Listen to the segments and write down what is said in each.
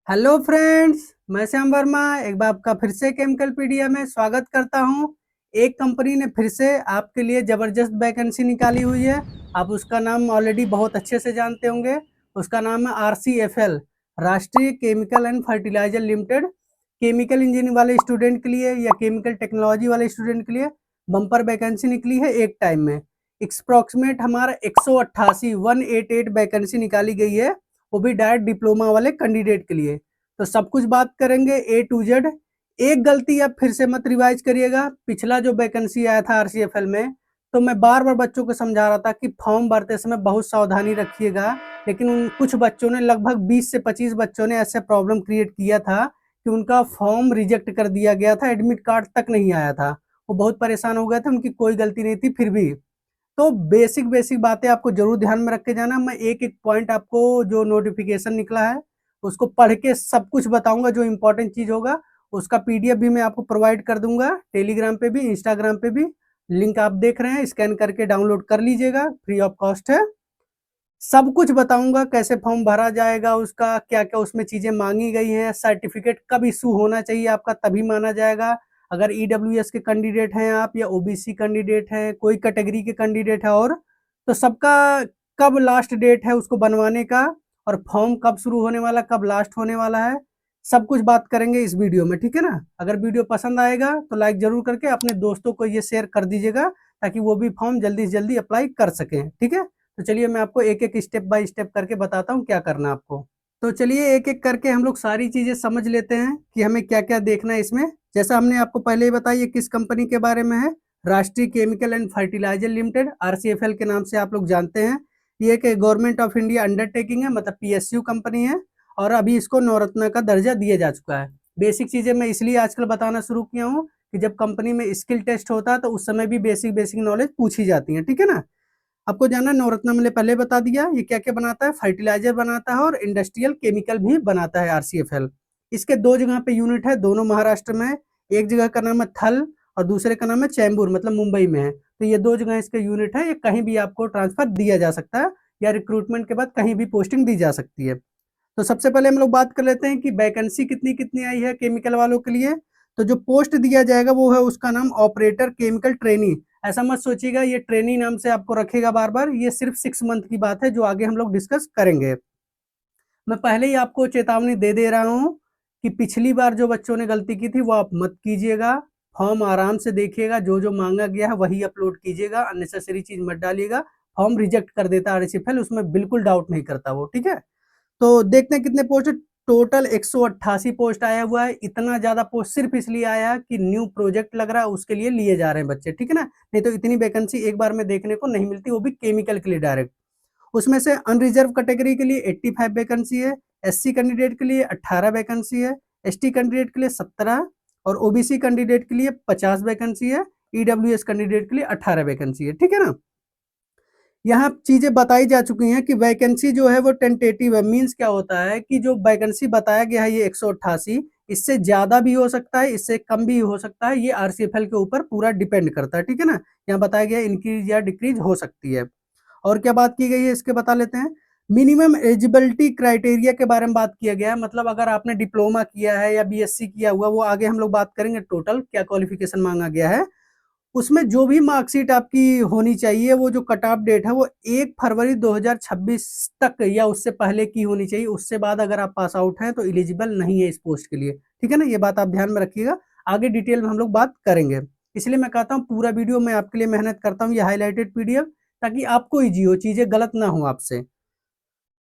Hello friends, मैं श्याम वर्मा एक बार आपका फिर से केमिकल पीडिया में स्वागत करता हूं। एक कंपनी ने फिर से आपके लिए ज़बरदस्त वैकेंसी निकाली हुई है। आप उसका नाम ऑलरेडी बहुत अच्छे से जानते होंगे। उसका नाम है RCFL, Rashtriya chemical and fertilizer limited. Chemical engineering वाले स्टूडेंट के लिए या केमिकल टेक्नोलॉजी वाले स्टूडेंट के लिए बम्पर वैकेंसी निकली है एक टाइम में। अप्रोक्सीमेट हमारा 188 वैकेंसी निकाली गई है, वो भी डायरेक्ट डिप्लोमा वाले कैंडिडेट के लिए। तो सब कुछ बात करेंगे ए टू जेड। एक गलती आप फिर से मत रिवाइज करिएगा। पिछला जो वैकेंसी आया था आरसीएफएल में, तो मैं बार बार बच्चों को समझा रहा था कि फॉर्म भरते समय बहुत सावधानी रखिएगा। लेकिन उन कुछ बच्चों ने, लगभग 20 से 25 बच्चों ने ऐसे प्रॉब्लम क्रिएट किया था कि उनका फॉर्म रिजेक्ट कर दिया गया था, एडमिट कार्ड तक नहीं आया था। वो बहुत परेशान हो गए थे, उनकी कोई गलती नहीं थी फिर भी। तो बेसिक बेसिक बातें आपको जरूर ध्यान में रख के जाना। मैं एक एक पॉइंट आपको, जो नोटिफिकेशन निकला है उसको पढ़ के सब कुछ बताऊंगा। जो इंपॉर्टेंट चीज होगा उसका पीडीएफ भी मैं आपको प्रोवाइड कर दूंगा, टेलीग्राम पे भी, इंस्टाग्राम पे भी। लिंक आप देख रहे हैं, स्कैन करके डाउनलोड कर लीजिएगा, फ्री ऑफ कॉस्ट है। सब कुछ बताऊंगा, कैसे फॉर्म भरा जाएगा, उसका क्या क्या उसमें चीजें मांगी गई हैं, सर्टिफिकेट कब इशू होना चाहिए आपका, तभी माना जाएगा। अगर ईडब्ल्यूएस के कैंडिडेट हैं आप, या ओबीसी कैंडिडेट हैं, कोई कैटेगरी के कैंडिडेट है, और तो सबका कब लास्ट डेट है उसको बनवाने का, और फॉर्म कब शुरू होने वाला, कब लास्ट होने वाला है, सब कुछ बात करेंगे इस वीडियो में। ठीक है ना? अगर वीडियो पसंद आएगा तो लाइक जरूर करके अपने दोस्तों को ये शेयर कर दीजिएगा, ताकि वो भी फॉर्म जल्दी से जल्दी अप्लाई कर सकें। ठीक है? तो चलिए मैं आपको एक एक स्टेप बाय स्टेप करके बताता हूँ क्या करना आपको। तो चलिए एक एक करके हम लोग सारी चीजें समझ लेते हैं कि हमें क्या क्या देखना है इसमें। जैसा हमने आपको पहले ही बताया, ये किस कंपनी के बारे में है। Rashtriya chemical and fertilizer limited, RCFL के नाम से आप लोग जानते हैं। ये एक गवर्नमेंट ऑफ इंडिया अंडरटेकिंग है, मतलब पीएसयू कंपनी है। और अभी इसको नवरत्न का दर्जा दिया जा चुका है। बेसिक चीजें मैं इसलिए आजकल बताना शुरू किया हूँ कि जब कंपनी में स्किल टेस्ट होता है तो उस समय भी बेसिक बेसिक नॉलेज पूछी जाती है। ठीक है ना? आपको जानना, नवरत्न मैंने पहले बता दिया ये क्या क्या बनाता है। फर्टिलाइजर बनाता है और इंडस्ट्रियल केमिकल भी बनाता है आरसीएफएल। इसके दो जगह पे यूनिट है, दोनों महाराष्ट्र में। एक जगह का नाम है थल और दूसरे का नाम है चैम्बूर, मतलब मुंबई में है। तो ये दो जगह इसके यूनिट है। ये कहीं भी आपको ट्रांसफर दिया जा सकता है, या रिक्रूटमेंट के बाद कहीं भी पोस्टिंग दी जा सकती है। तो सबसे पहले हम लोग बात कर लेते हैं कि वैकेंसी कितनी कितनी आई है केमिकल वालों के लिए। तो जो पोस्ट दिया जाएगा वो है, उसका नाम ऑपरेटर केमिकल ट्रेनी। ऐसा मत सोचिएगा ये ट्रेनी नाम से आपको रखेगा बार बार, ये सिर्फ 6 मंथ की बात है जो आगे हम लोग डिस्कस करेंगे। मैं पहले ही आपको चेतावनी दे दे रहा हूँ कि पिछली बार जो बच्चों ने गलती की थी वो आप मत कीजिएगा। फॉर्म आराम से देखिएगा, जो जो मांगा गया है वही अपलोड कीजिएगा, अननेसेसरी चीज मत डालिएगा। फॉर्म रिजेक्ट कर देता है आरसीएफएल, उसमें बिल्कुल डाउट नहीं करता वो। ठीक है? तो देखते हैं कितने पोस्ट। टोटल 188 पोस्ट आया हुआ है। इतना ज्यादा पोस्ट सिर्फ इसलिए आया है कि न्यू प्रोजेक्ट लग रहा है, उसके लिए लिए जा रहे हैं बच्चे। ठीक है ना? नहीं तो इतनी वैकेंसी एक बार में देखने को नहीं मिलती, वो भी केमिकल के लिए डायरेक्ट। उसमें से अनरिजर्व कैटेगरी के लिए 85 वैकेंसी है, एससी कैंडिडेट के लिए 18 वैकेंसी है, एसटी कैंडिडेट के लिए 17, और ओबीसी कैंडिडेट के लिए 50 वैकेंसी है, ईडब्ल्यूएस कैंडिडेट के लिए 18 वैकेंसी है। ठीक है ना? यहाँ चीजें बताई जा चुकी हैं कि वैकेंसी जो है वो टेंटेटिव है। मींस क्या होता है कि जो वैकेंसी बताया गया है ये 188, इससे ज्यादा भी हो सकता है, इससे कम भी हो सकता है। ये आरसीएफएल के ऊपर पूरा डिपेंड करता है। ठीक है ना? यहाँ बताया गया इंक्रीज या डिक्रीज हो सकती है। और क्या बात की गई है इसके बता लेते हैं। मिनिमम एलिजिबिलिटी क्राइटेरिया के बारे में बात किया गया है। मतलब अगर आपने डिप्लोमा किया है या बीएससी किया हुआ, वो आगे हम लोग बात करेंगे टोटल क्या क्वालिफिकेशन मांगा गया है। उसमें जो भी मार्कशीट आपकी होनी चाहिए, वो जो कट ऑफ डेट है वो 1 फरवरी 2026 तक या उससे पहले की होनी चाहिए। उससे बाद अगर आप पास आउट हैं तो एलिजिबल नहीं है इस पोस्ट के लिए। ठीक है ना? ये बात आप ध्यान में रखिएगा, आगे डिटेल में हम लोग बात करेंगे। इसलिए मैं कहता हूँ पूरा वीडियो मैं आपके लिए मेहनत करता हूँ, ये हाईलाइटेड पीडीएफ, ताकि आपको इजी हो, चीजें गलत ना हो आपसे।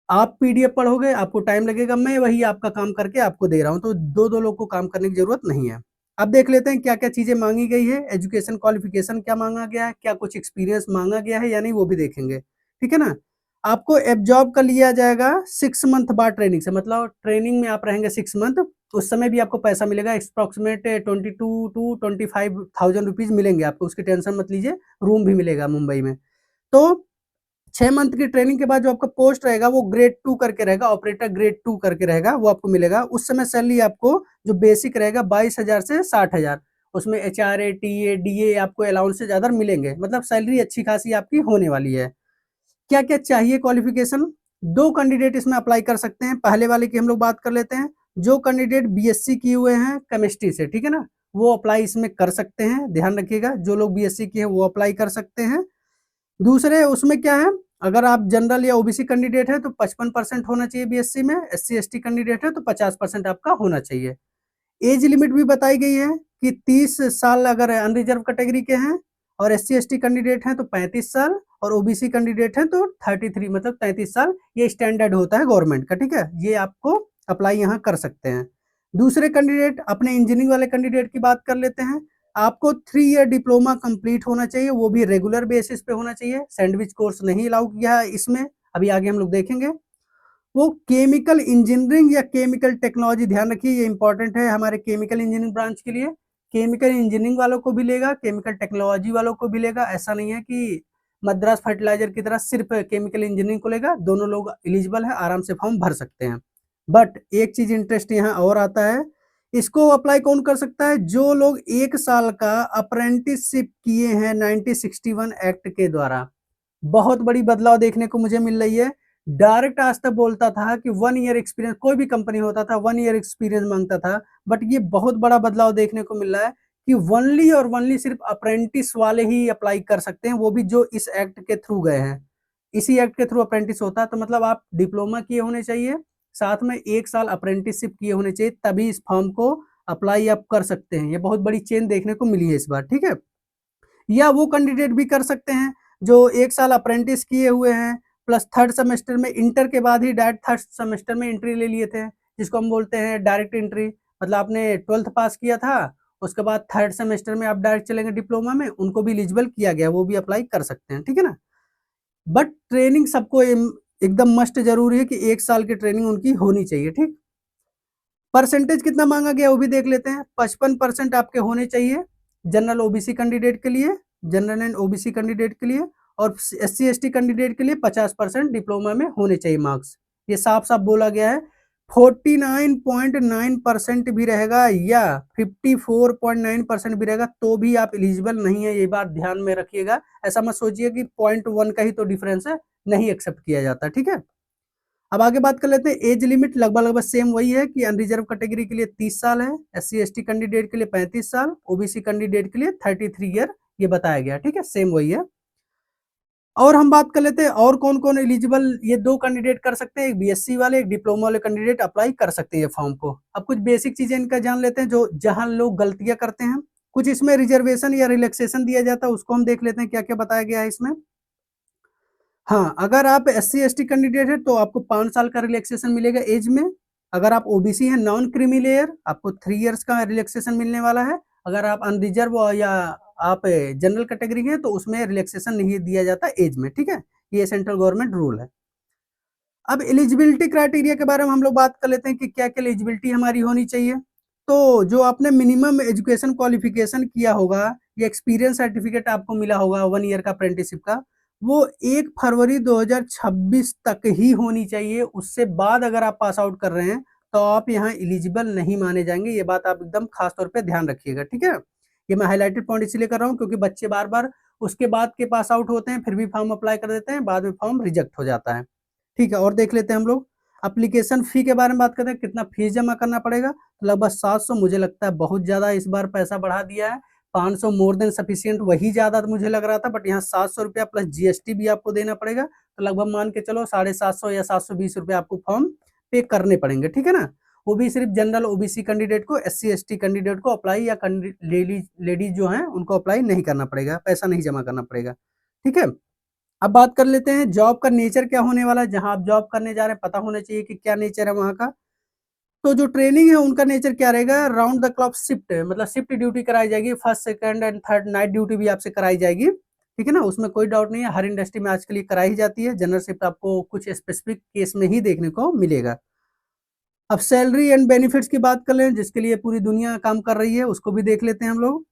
आप पीडीएफ पढ़ोगे, आपको टाइम लगेगा, मैं वही आपका काम करके आपको दे रहा हूँ, तो दो दो लोग को काम करने की जरूरत नहीं है। अब देख लेते हैं क्या क्या चीजें मांगी गई है। एजुकेशन क्वालिफिकेशन क्या मांगा गया है, क्या कुछ एक्सपीरियंस मांगा गया है या नहीं, वो भी देखेंगे। ठीक है ना? आपको एब्जॉर्ब कर लिया जाएगा 6 मंथ बाद ट्रेनिंग से, मतलब ट्रेनिंग में आप रहेंगे 6 मंथ। उस समय भी आपको पैसा मिलेगा, अप्रोक्सीमेट 22 to 25,000 रुपीज मिलेंगे आपको, उसकी टेंशन मत लीजिए। रूम भी मिलेगा मुंबई में। तो 6 मंथ की ट्रेनिंग के बाद जो आपका पोस्ट रहेगा वो ग्रेड 2 करके रहेगा, ऑपरेटर ग्रेड 2 करके रहेगा, वो आपको मिलेगा। उस समय सैलरी आपको जो बेसिक रहेगा 22,000 से 60,000। उसमें एचआरए, टीए, डीए आपको अलाउंस से ज्यादा मिलेंगे, मतलब सैलरी अच्छी खासी आपकी होने वाली है। क्या क्या चाहिए क्वालिफिकेशन? दो कैंडिडेट इसमें अप्लाई कर सकते हैं। पहले वाले की हम लोग बात कर लेते हैं। जो कैंडिडेट बीएससी किए हुए हैं केमिस्ट्री से, ठीक है ना, वो अप्लाई इसमें कर सकते हैं। ध्यान रखिएगा, जो लोग बीएससी किए हैं वो अप्लाई कर सकते हैं। दूसरे उसमें क्या है, अगर आप जनरल या ओबीसी कैंडिडेट है तो 55% होना चाहिए बीएससी में, एससी एसटी कैंडिडेट है तो 50% आपका होना चाहिए। एज लिमिट भी बताई गई है कि 30 साल अगर अनरिजर्व कैटेगरी के हैं और एससी एसटी कैंडिडेट हैं तो 35 साल और ओबीसी कैंडिडेट हैं तो 33 मतलब 33 साल, ये स्टैंडर्ड होता है गवर्नमेंट का, ठीक है। ये आपको अप्लाई यहाँ कर सकते हैं। दूसरे कैंडिडेट अपने इंजीनियरिंग वाले कैंडिडेट की बात कर लेते हैं। आपको 3 ईयर डिप्लोमा कंप्लीट होना चाहिए, वो भी रेगुलर बेसिस पे होना चाहिए। सैंडविच कोर्स नहीं अलाउ किया है इसमें, अभी आगे हम लोग देखेंगे। वो केमिकल इंजीनियरिंग या केमिकल टेक्नोलॉजी, ध्यान रखिए ये इंपॉर्टेंट है हमारे केमिकल इंजीनियरिंग ब्रांच के लिए। केमिकल इंजीनियरिंग वालों को भी लेगा, केमिकल टेक्नोलॉजी वालों को भी लेगा। ऐसा नहीं है कि मद्रास फर्टिलाइजर की तरह सिर्फ केमिकल इंजीनियरिंग को लेगा, दोनों लोग एलिजिबल है, आराम से फॉर्म भर सकते हैं। बट एक चीज इंटरेस्ट यहाँ और आता है, इसको अप्लाई कौन कर सकता है, जो लोग 1 साल का अप्रेंटिसशिप किए हैं 1961 एक्ट के द्वारा। बहुत बड़ी बदलाव देखने को मुझे मिल रही है। डायरेक्ट आज तक बोलता था कि 1 ईयर एक्सपीरियंस, कोई भी कंपनी होता था 1 ईयर एक्सपीरियंस मांगता था, बट ये बहुत बड़ा बदलाव देखने को मिल रहा है कि वनली और वनली सिर्फ अप्रेंटिस वाले ही अप्लाई कर सकते हैं, वो भी जो इस एक्ट के थ्रू गए हैं। इसी एक्ट के थ्रू अप्रेंटिस होता है, तो मतलब आप डिप्लोमा किए होने चाहिए, साथ में 1 साल अप्रेंटिसशिप किए होने चाहिए, तभी इस फॉर्म को अप्लाई आप कर सकते हैं। ये बहुत बड़ी चेंज देखने को मिली है इस बार, ठीक है। या वो कैंडिडेट भी कर सकते हैं जो 1 साल अप्रेंटिस किए हुए हैं प्लस थर्ड सेमेस्टर में, इंटर के बाद ही डायरेक्ट थर्ड सेमेस्टर में एंट्री ले लिए थे, जिसको हम बोलते हैं डायरेक्ट एंट्री। मतलब आपने 12th पास किया था, उसके बाद थर्ड सेमेस्टर में आप डायरेक्ट चलेंगे डिप्लोमा में, उनको भी एलिजिबल किया गया, वो भी अप्लाई कर सकते हैं, ठीक है ना। बट ट्रेनिंग सबको एकदम मस्ट जरूरी है कि 1 साल की ट्रेनिंग उनकी होनी चाहिए, ठीक। परसेंटेज कितना मांगा गया वो भी देख लेते हैं। 55% आपके होने चाहिए जनरल ओबीसी कैंडिडेट के लिए, जनरल एंड ओबीसी कैंडिडेट के लिए, और एससी एसटी कैंडिडेट के लिए 50% डिप्लोमा में होने चाहिए मार्क्स। ये साफ साफ बोला गया है। 49.9% भी रहेगा या 54.9% भी रहेगा तो भी आप एलिजिबल नहीं है, ये बात ध्यान में रखिएगा। ऐसा मत सोचिए कि 0.1 का ही तो डिफरेंस है, नहीं एक्सेप्ट किया जाता, ठीक है। अब आगे बात कर लेते हैं। एज लिमिट लगभग लगभग सेम वही है कि अनरिजर्व कैटेगरी के लिए 30 साल है, एससी एसटी कैंडिडेट के लिए 35 साल, ओबीसी कैंडिडेट के लिए 33 ईयर, ये बताया गया, ठीक है, सेम वही है। और हम बात कर लेते हैं और कौन कौन एलिजिबल, ये 2 कैंडिडेट कर सकते हैं, एक बीएससी वाले एक डिप्लोमा वाले कैंडिडेट अप्लाई कर सकते हैं ये फॉर्म को। अब कुछ बेसिक चीजें इनका जान लेते हैं, जो जहां लोग गलतियां करते हैं। कुछ इसमें रिजर्वेशन या रिलैक्सेशन दिया जाता है, उसको हम देख लेते हैं क्या क्या बताया गया है इसमें। हाँ, अगर आप एससी एसटी कैंडिडेट है तो आपको 5 साल का रिलैक्सेशन मिलेगा एज में। अगर आप ओबीसी हैं नॉन क्रीमी लेयर, आपको 3 इयर्स का रिलैक्सेशन मिलने वाला है। अगर आप अनरिजर्व या आप जनरल कैटेगरी हैं तो उसमें रिलैक्सेशन नहीं दिया जाता एज में, ठीक है। ये सेंट्रल गवर्नमेंट रूल है। अब एलिजिबिलिटी क्राइटेरिया के बारे में हम लोग बात कर लेते हैं कि क्या क्या एलिजिबिलिटी हमारी होनी चाहिए। तो जो आपने मिनिमम एजुकेशन क्वालिफिकेशन किया होगा या एक्सपीरियंस सर्टिफिकेट आपको मिला होगा 1 ईयर का अप्रेंटिसशिप का, वो 1 फरवरी 2026 तक ही होनी चाहिए। उससे बाद अगर आप पास आउट कर रहे हैं तो आप यहाँ एलिजिबल नहीं माने जाएंगे। ये बात आप एकदम खास तौर पे ध्यान रखिएगा, ठीक है। ये मैं हाईलाइटेड पॉइंट इसलिए कर रहा हूँ क्योंकि बच्चे बार बार उसके बाद के पास आउट होते हैं, फिर भी फॉर्म अप्लाई कर देते हैं, बाद में फॉर्म रिजेक्ट हो जाता है, ठीक है। और देख लेते हैं हम लोग एप्लीकेशन फी के बारे में बात करते हैं, कितना फीस जमा करना पड़ेगा। तो लगभग 700, मुझे लगता है बहुत ज्यादा इस बार पैसा बढ़ा दिया है। 500 मोर देन सफिशियंट, वही ज्यादा मुझे लग रहा था, बट यहाँ 700 रुपया प्लस जीएसटी भी आपको देना पड़ेगा, तो लगभग मान के चलो 750 या 720 रुपये आपको फॉर्म पे करने पड़ेंगे, ठीक है ना। वो भी सिर्फ जनरल ओबीसी कैंडिडेट को, एससी एसटी कैंडिडेट को अप्लाई या लेडीज जो हैं उनको अप्लाई नहीं करना पड़ेगा, पैसा नहीं जमा करना पड़ेगा, ठीक है। अब बात कर लेते हैं जॉब का नेचर क्या होने वाला है। जहां आप जॉब करने जा रहे हैं पता होना चाहिए कि क्या नेचर है वहां का। तो जो ट्रेनिंग है उनका नेचर क्या रहेगा, राउंड द क्लॉक शिफ्ट, मतलब शिफ्ट ड्यूटी कराई जाएगी, first second and third night duty भी आपसे कराई जाएगी, ठीक है ना। उसमें कोई डाउट नहीं है, हर इंडस्ट्री में आज के लिए कराई ही जाती है। जनरल शिफ्ट आपको कुछ स्पेसिफिक केस में ही देखने को मिलेगा। अब सैलरी एंड बेनिफिट्स की बात कर लें, जिसके लिए पूरी दुनिया काम कर रही है, उसको भी देख लेते हैं हम लोग।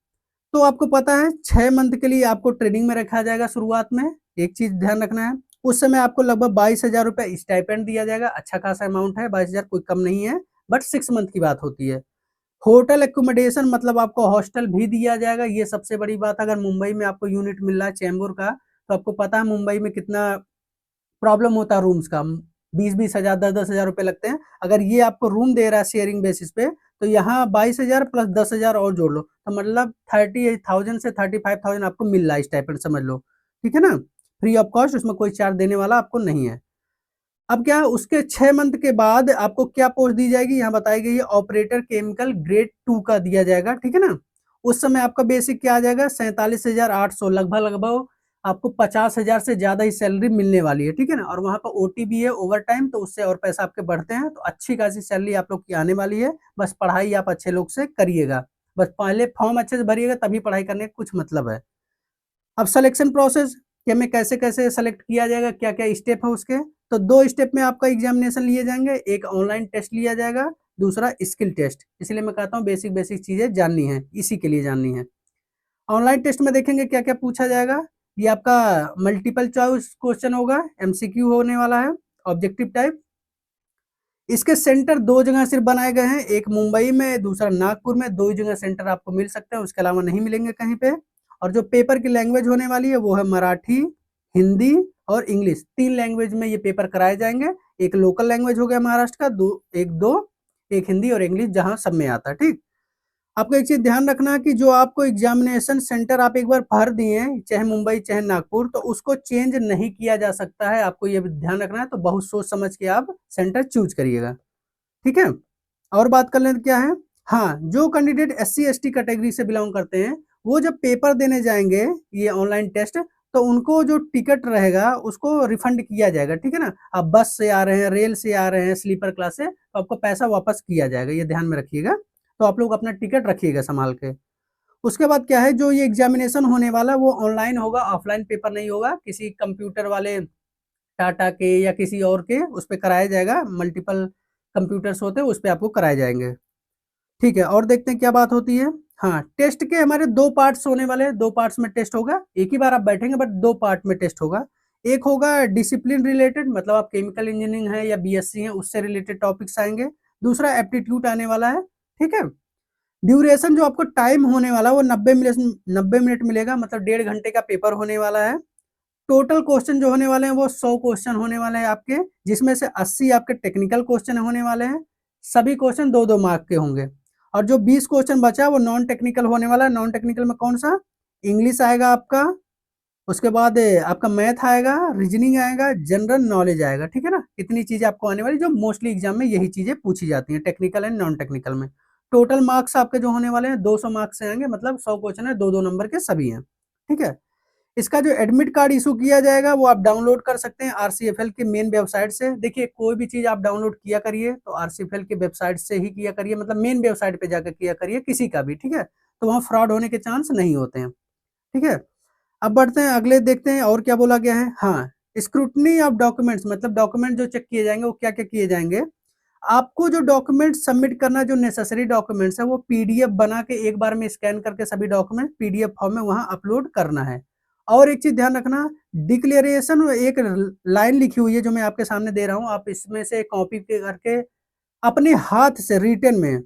तो आपको पता है 6 मंथ के लिए आपको ट्रेनिंग में रखा जाएगा शुरुआत में। एक चीज ध्यान रखना है, उस समय आपको लगभग 22,000 रुपये स्टाइपेंड दिया जाएगा। अच्छा खासा अमाउंट है, 22,000 कोई कम नहीं है, बट 6 मंथ की बात होती है। होटल एकोमोडेशन मतलब आपको हॉस्टल भी दिया जाएगा, ये सबसे बड़ी बात। अगर मुंबई में आपको यूनिट मिल रहा है चेंबूर का, तो आपको पता है मुंबई में कितना प्रॉब्लम होता है रूम्स का। 20-20 हज़ार 10-10 हज़ार रुपये लगते हैं। अगर ये आपको रूम दे रहा है शेयरिंग बेसिस पे तो यहाँ 22,000 प्लस 10,000 और जोड़ लो तो मतलब 38,000 से 35,000 आपको मिल रहा है स्टाइपेंड, समझ लो, ठीक है ना, फ्री ऑफ कॉस्ट, उसमें कोई चार्ज देने वाला आपको नहीं है। अब क्या है, उसके 6 मंथ के बाद आपको क्या पोस्ट दी जाएगी, यहाँ बताई गई है ऑपरेटर केमिकल ग्रेड 2 का दिया जाएगा, ठीक है ना। उस समय आपका बेसिक क्या आ जाएगा 47,800, लगभग लगभग आपको 50,000 से ज्यादा ही सैलरी मिलने वाली है, ठीक है ना। और वहां पर ओटी भी है, ओवर टाइम, तो उससे और पैसा आपके बढ़ते हैं, तो अच्छी खासी सैलरी आप लोग की आने वाली है। बस पढ़ाई आप अच्छे लोग से करिएगा, बस पहले फॉर्म अच्छे से भरिएगा तभी पढ़ाई करने का कुछ मतलब है। अब सिलेक्शन प्रोसेस कि हमें कैसे-कैसे सेलेक्ट किया जाएगा, क्या-क्या स्टेप है उसके, तो 2 स्टेप में आपका एग्जामिनेशन लिए जाएँगे, एक ऑनलाइन टेस्ट लिया जाएगा, दूसरा स्किल टेस्ट। इसलिए मैं कहता हूँ बेसिक-बेसिक चीज़ें जाननी है, इसी के लिए जाननी है। ऑनलाइन टेस्ट में देखेंगे क्या-क्या पूछा जाएगा, ये आपका मल्टीपल चॉइस क्वेश्चन होगा, एमसीक्यू होने वाला है, ऑब्जेक्टिव टाइप। इसके सेंटर 2 जगह सिर्फ बनाए गए हैं, एक मुंबई में, दूसरा नागपुर में, 2 ही जगह सेंटर आपको मिल सकते हैं, उसके अलावा नहीं मिलेंगे कहीं पे। और जो पेपर की लैंग्वेज होने वाली है वो है मराठी, हिंदी और इंग्लिश, 3 लैंग्वेज में ये पेपर कराए जाएंगे। एक लोकल लैंग्वेज हो गया महाराष्ट्र का, एक हिंदी और इंग्लिश जहाँ सब में आता है, ठीक। आपको एक चीज ध्यान रखना है कि जो आपको एग्जामिनेशन सेंटर आप एक बार भर दिए, चाहे मुंबई चाहे नागपुर, तो उसको चेंज नहीं किया जा सकता है, आपको ये भी ध्यान रखना है। तो बहुत सोच समझ के आप सेंटर चूज करिएगा, ठीक है। और बात कर लें तो क्या है, हाँ, जो कैंडिडेट एससी एसटी कैटेगरी से बिलोंग करते हैं वो जब पेपर देने जाएंगे ये ऑनलाइन टेस्ट, तो उनको जो टिकट रहेगा उसको रिफंड किया जाएगा, ठीक है ना। आप बस से आ रहे हैं, रेल से आ रहे हैं, स्लीपर क्लास से, तो आपको पैसा वापस किया जाएगा, ये ध्यान में रखिएगा। तो आप लोग अपना टिकट रखिएगा संभाल के। उसके बाद क्या है, जो ये एग्जामिनेशन होने वाला है वो ऑनलाइन होगा, ऑफलाइन पेपर नहीं होगा। किसी कंप्यूटर वाले टाटा के या किसी और के उस पे कराया जाएगा, मल्टीपल कंप्यूटर्स होते हैं उस पे आपको कराए जाएंगे, ठीक है। और देखते हैं क्या बात होती है। हाँ, टेस्ट के हमारे 2 पार्ट्स होने वाले हैं, 2 पार्ट्स में टेस्ट होगा, एक ही बार आप बैठेंगे बट 2 पार्ट में टेस्ट होगा। एक होगा डिसिप्लिन रिलेटेड, मतलब आप केमिकल इंजीनियरिंग है या बीएससी है उससे रिलेटेड टॉपिक्स आएंगे। दूसरा एप्टीट्यूड आने वाला है, ठीक है। ड्यूरेशन जो आपको टाइम होने वाला है वो 90 मिनट मिलेगा, मतलब 1.5 घंटे का पेपर होने वाला है। टोटल क्वेश्चन जो होने वाले हैं वो 100 क्वेश्चन होने वाले हैं आपके, जिसमें से 80 आपके टेक्निकल क्वेश्चन होने वाले हैं। सभी क्वेश्चन 2-2 मार्क के होंगे। और जो 20 क्वेश्चन बचा है वो नॉन टेक्निकल होने वाला है। नॉन टेक्निकल में कौन सा, इंग्लिश आएगा आपका, उसके बाद आपका मैथ आएगा, रीजनिंग आएगा, जनरल नॉलेज आएगा, ठीक है ना। इतनी चीजें आपको आने वाली जो मोस्टली एग्जाम में यही चीजें पूछी जाती हैं टेक्निकल एंड नॉन टेक्निकल में। टोटल मार्क्स आपके जो होने वाले हैं 200 मार्क्स से आएंगे, मतलब 100 क्वेश्चन है, 2-2 नंबर के सभी हैं, ठीक है। इसका जो एडमिट कार्ड इशू किया जाएगा वो आप डाउनलोड कर सकते हैं आरसीएफएल के मेन वेबसाइट से। देखिए, कोई भी चीज आप डाउनलोड किया करिए तो आरसीएफएल के वेबसाइट से ही किया करिए, मतलब मेन वेबसाइट पे जाकर किया करिए किसी का भी, ठीक है। तो वहाँ फ्रॉड होने के चांस नहीं होते हैं, ठीक है। अब बढ़ते हैं अगले, देखते हैं और क्या बोला गया है। हाँ, स्क्रूटनी ऑफ डॉक्यूमेंट्स, मतलब डॉक्यूमेंट जो चेक किए जाएंगे वो क्या क्या किए जाएंगे। आपको जो डॉक्यूमेंट सबमिट करना, जो नेसेसरी डॉक्यूमेंट्स है वो पीडीएफ बना के एक बार में स्कैन करके सभी डॉक्यूमेंट पीडीएफ फॉर्म में वहां अपलोड करना है। और एक चीज ध्यान रखना, डिक्लेरेशन एक लाइन लिखी हुई है जो मैं आपके सामने दे रहा हूं, आप इसमें से कॉपी करके अपने हाथ से रिटन में,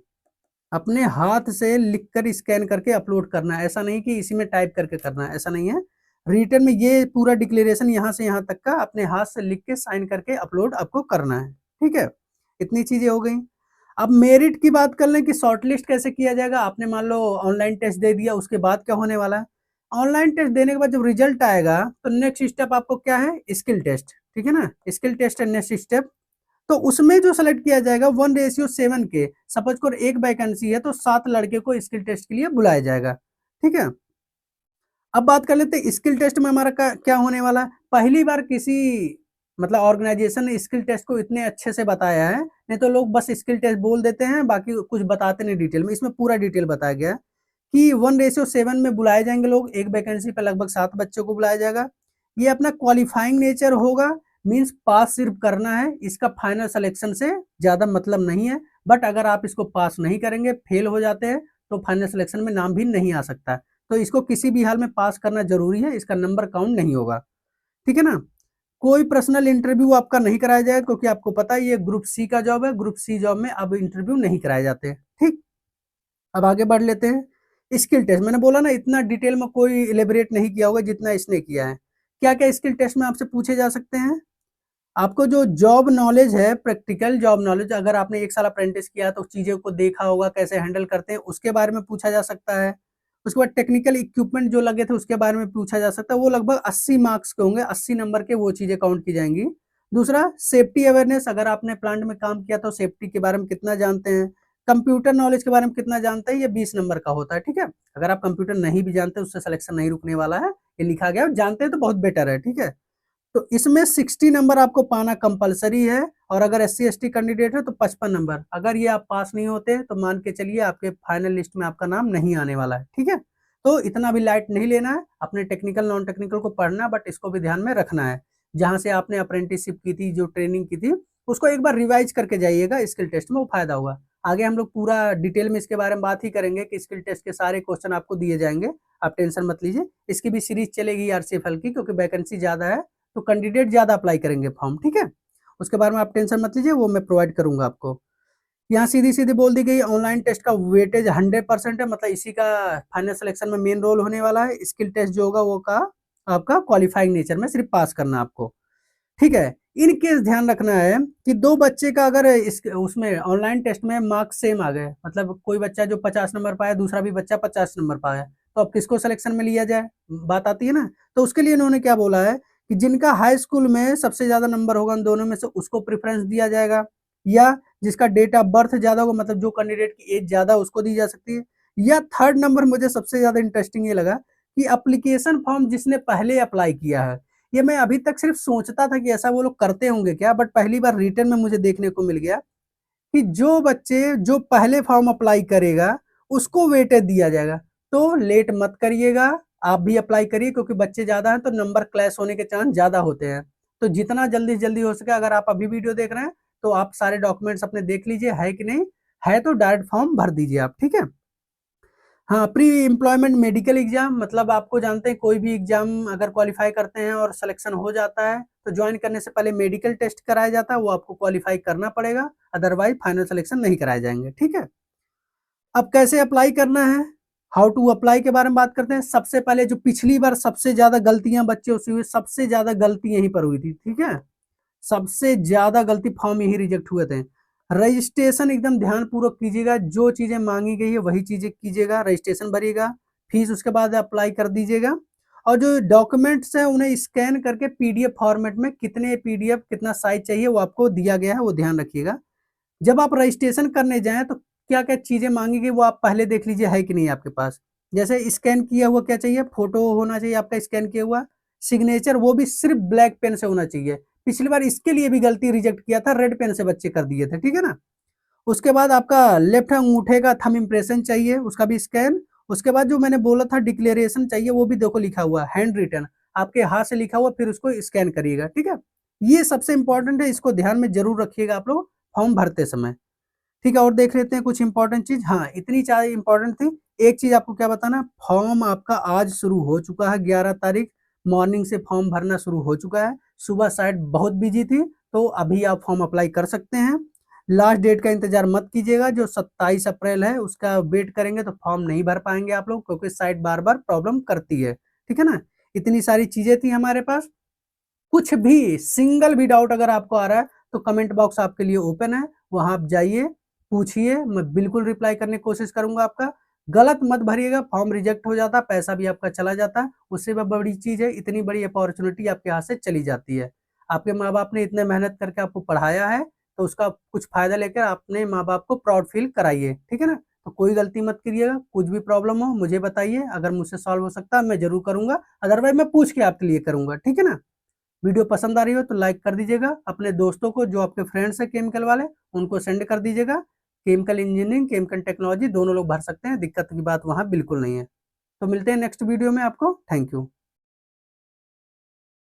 अपने हाथ से लिखकर स्कैन करके अपलोड करना है। ऐसा नहीं कि इसी में टाइप करके करना है, ऐसा नहीं है। रिटन में ये पूरा डिक्लेरेशन यहाँ से यहाँ तक का अपने हाथ से लिख के साइन करके अपलोड आपको करना है, ठीक है। इतनी चीजें हो गई। अब मेरिट की बात कर लें कि शॉर्टलिस्ट कैसे किया जाएगा। आपने मान लो ऑनलाइन टेस्ट दे दिया, उसके बाद क्या होने वाला है, ऑनलाइन टेस्ट देने के बाद जब रिजल्ट आएगा तो नेक्स्ट स्टेप आपको क्या है, स्किल टेस्ट, ठीक है ना। स्किल टेस्ट है नेक्स्ट स्टेप। तो उसमें जो सेलेक्ट किया जाएगा 1:7 के, सपोज को एक वैकेंसी है तो 7 लड़के को स्किल टेस्ट के लिए बुलाया जाएगा, ठीक है। अब बात कर लेते हैं स्किल टेस्ट में हमारा क्या होने वाला है। पहली बार किसी मतलब ऑर्गेनाइजेशन ने स्किल टेस्ट को इतने अच्छे से बताया है, नहीं तो लोग बस स्किल टेस्ट बोल देते हैं, बाकी कुछ बताते नहीं डिटेल में। इसमें पूरा डिटेल बताया गया है कि 1:7 में बुलाए जाएंगे लोग, एक वैकेंसी पे लगभग 7 बच्चों को बुलाया जाएगा। ये अपना क्वालिफाइंग नेचर होगा, मीन्स पास सिर्फ करना है, इसका फाइनल सिलेक्शन से ज्यादा मतलब नहीं है। बट अगर आप इसको पास नहीं करेंगे, फेल हो जाते हैं, तो फाइनल सिलेक्शन में नाम भी नहीं आ सकता। तो इसको किसी भी हाल में पास करना जरूरी है, इसका नंबर काउंट नहीं होगा, ठीक है ना। कोई पर्सनल इंटरव्यू आपका नहीं कराया जाएगा, क्योंकि आपको पता है ये ग्रुप सी का जॉब है, ग्रुप सी जॉब में अब इंटरव्यू नहीं कराए जाते, ठीक। अब आगे बढ़ लेते हैं। स्किल टेस्ट मैंने बोला ना, इतना डिटेल में कोई इलेबरेट नहीं किया होगा जितना इसने किया है। क्या क्या स्किल टेस्ट में आपसे पूछे जा सकते हैं, आपको जो जॉब नॉलेज है, प्रैक्टिकल जॉब नॉलेज, अगर आपने 1 साल अप्रेंटिस किया तो चीज़ों को देखा होगा, कैसे हैंडल करते हैं, उसके बारे में पूछा जा सकता है। उसके बाद टेक्निकल इक्विपमेंट जो लगे थे उसके बारे में पूछा जा सकता है, वो लगभग 80 मार्क्स के होंगे, 80 नंबर के वो चीज़ें काउंट की जाएँगी। दूसरा सेफ्टी अवेयरनेस, अगर आपने प्लांट में काम किया तो सेफ्टी के बारे में कितना जानते हैं, कंप्यूटर नॉलेज के बारे में कितना जानते हैं, ये 20 नंबर का होता है, ठीक है? अगर आप कंप्यूटर नहीं भी जानते उससे सिलेक्शन नहीं रुकने वाला है, ये लिखा गया है, जानते हैं तो बहुत बेटर है, ठीक है? तो इसमें 60 नंबर आपको पाना कंपल्सरी है और अगर एससी-एसटी कैंडिडेट है तो 55 नंबर। अगर ये आप पास नहीं होते तो मान के चलिए आपके फाइनल लिस्ट में आपका नाम नहीं आने वाला है, ठीक है? तो इतना भी लाइट नहीं लेना है, अपने टेक्निकल, नॉन टेक्निकल को पढ़ना बट इसको भी ध्यान में रखना है। जहाँ से आपने अप्रेंटिसशिप की थी, जो ट्रेनिंग की थी, उसको एक बार रिवाइज़ करके जाइएगा, स्किल टेस्ट में वो फ़ायदा होगा। आगे हम लोग पूरा डिटेल में इसके बारे में बात ही करेंगे कि स्किल टेस्ट के सारे क्वेश्चन आपको दिए जाएँगे, आप टेंशन मत लीजिए। इसकी भी सीरीज़ चलेगी आरसीएफएल की क्योंकि वैकेंसी ज़्यादा है तो कैंडिडेट ज़्यादा अप्लाई करेंगे फॉर्म, ठीक है? उसके बारे में आप टेंशन मत लीजिए, वो मैं प्रोवाइड करूँगा आपको। यहाँ सीधी-सीधी बोल दी गई ऑनलाइन टेस्ट का वेटेज 100% है, मतलब इसी का फाइनल सिलेक्शन में मेन रोल होने वाला है। स्किल टेस्ट जो होगा वो का आपका क्वालिफाइंग नेचर में सिर्फ पास करना आपको, ठीक है? इन केस ध्यान रखना है कि 2 बच्चे का अगर इस उसमें ऑनलाइन टेस्ट में मार्क्स सेम आ गए, मतलब कोई बच्चा जो 50 नंबर पाया, दूसरा भी बच्चा 50 नंबर पाया, तो अब किसको सिलेक्शन में लिया जाए? बात आती है ना? तो उसके लिए इन्होंने क्या बोला है कि जिनका हाई स्कूल में सबसे ज़्यादा नंबर होगा उन दोनों में से उसको प्रेफ़रेंस दिया जाएगा या जिसका डेट ऑफ बर्थ ज़्यादा होगा, मतलब जो कैंडिडेट की एज ज़्यादा उसको दी जा सकती है, या थर्ड नंबर मुझे सबसे ज़्यादा इंटरेस्टिंग ये लगा कि एप्लीकेशन फॉर्म जिसने पहले अप्लाई किया है। ये मैं अभी तक सिर्फ सोचता था कि ऐसा वो लोग करते होंगे क्या, बट पहली बार रिटन में मुझे देखने को मिल गया कि जो बच्चे जो पहले फॉर्म अप्लाई करेगा, उसको वेटेज दिया जाएगा। तो लेट मत करिएगा, आप भी अप्लाई करिए क्योंकि बच्चे ज़्यादा हैं तो नंबर क्लैश होने के चांस ज़्यादा होते हैं। तो जितना जल्दी से जल्दी हो सके, अगर आप अभी वीडियो देख रहे हैं, तो आप सारे डॉक्यूमेंट्स अपने देख लीजिए है कि नहीं, है तो डायरेक्ट फॉर्म भर दीजिए आप, ठीक है? हाँ, प्री एम्प्लॉयमेंट मेडिकल एग्ज़ाम, मतलब आपको जानते हैं कोई भी एग्ज़ाम अगर क्वालीफाई करते हैं और सिलेक्शन हो जाता है, तो जॉइन करने से पहले मेडिकल टेस्ट कराया जाता है, वो आपको क्वालीफाई करना पड़ेगा, अदरवाइज़ फाइनल सिलेक्शन नहीं कराए जाएँगे, ठीक है? अब कैसे अप्लाई करना है? हाउ टू अप्लाई के बारे में बात करते हैं। सबसे पहले जो पिछली बार सबसे ज़्यादा गलतियाँ बच्चों से हुई, सबसे ज़्यादा गलती यहीं पर हुई थी, ठीक है? सबसे ज़्यादा गलती फॉर्म यही रिजेक्ट हुए थे। रजिस्ट्रेशन एकदम ध्यानपूर्वक कीजिएगा, जो चीज़ें माँगी गई है वही चीज़ें कीजिएगा, रजिस्ट्रेशन भरिएगा, फीस उसके बाद अप्लाई कर दीजिएगा और जो डॉक्यूमेंट्स हैं उन्हें स्कैन करके पीडीएफ फॉर्मेट में कितने पीडीएफ कितना साइज़ चाहिए वो आपको दिया गया है, वो ध्यान रखिएगा। जब आप रजिस्ट्रेशन करने जाएँ तो क्या-क्या चीज़ें माँगी गई वो आप पहले देख लीजिए है कि नहीं आपके पास। जैसे स्कैन किया हुआ क्या चाहिए, फ़ोटो होना चाहिए आपका स्कैन किया हुआ, सिग्नेचर वो भी सिर्फ़ ब्लैक पेन से होना चाहिए। पिछली बार इसके लिए भी गलती रिजेक्ट किया था, रेड पेन से बच्चे कर दिए थे, ठीक है ना? उसके बाद आपका लेफ्ट अंगूठे का थंब इम्प्रेशन चाहिए, उसका भी स्कैन। उसके बाद जो मैंने बोला था डिक्लेरेशन चाहिए, वो भी देखो लिखा हुआ है, हैंड रिटन, आपके हाथ से लिखा हुआ फिर उसको स्कैन करिएगा, ठीक है? ये सबसे इम्पोर्टेंट है, इसको ध्यान में ज़रूर रखिएगा आप लोग फॉर्म भरते समय। ठीक है, और देख लेते हैं कुछ इंपॉर्टेंट चीज़। हाँ, इतनी चाहे इंपॉर्टेंट थी। एक चीज़ आपको क्या बताना है, फॉर्म आपका आज शुरू हो चुका है 11 तारीख, मॉर्निंग से फॉर्म भरना शुरू हो चुका है। सुबह साइट बहुत बिज़ी थी, तो अभी आप फॉर्म अप्लाई कर सकते हैं। लास्ट डेट का इंतज़ार मत कीजिएगा, जो 27 अप्रैल है उसका वेट करेंगे तो फॉर्म नहीं भर पाएँगे आप लोग क्योंकि साइट बार-बार प्रॉब्लम करती है। ठीक है ना? इतनी सारी चीज़ें थी हमारे पास। कुछ भी सिंगल भी डाउट अगर आपको आ रहा है तो कमेंट बॉक्स आपके लिए ओपन है, वहाँ आप जाइए, पूछिए, मैं बिल्कुल रिप्लाई करने की कोशिश करूँगा आपका। गलत मत भरिएगा, फॉर्म रिजेक्ट हो जाता, पैसा भी आपका चला जाता, उससे भी बड़ी चीज़ है, इतनी बड़ी अपॉर्च्युनिटी आपके हाथ से चली जाती है। आपके माँ-बाप ने इतने मेहनत करके आपको पढ़ाया है, तो उसका कुछ फ़ायदा लेकर अपने माँ-बाप को प्राउड फ़ील कराइए, ठीक है ना? तो कोई गलती मत करिएगा, कुछ भी प्रॉब्लम हो मुझे बताइए, अगर मुझसे सॉल्व हो सकता है मैं ज़रूर करूँगा, अदरवाइज़ मैं पूछ के आपके लिए करूँगा, ठीक है ना? वीडियो पसंद आ रही हो तो लाइक कर दीजिएगा, अपने दोस्तों को जो आपके फ्रेंड्स हैं केमिकल वाले, उनको सेंड कर दीजिएगा। केमिकल इंजीनियरिंग, केमिकल टेक्नोलॉजी दोनों लोग भर सकते हैं, दिक्कत की बात वहाँ बिल्कुल नहीं है। तो मिलते हैं नेक्स्ट वीडियो में आपको, थैंक यू।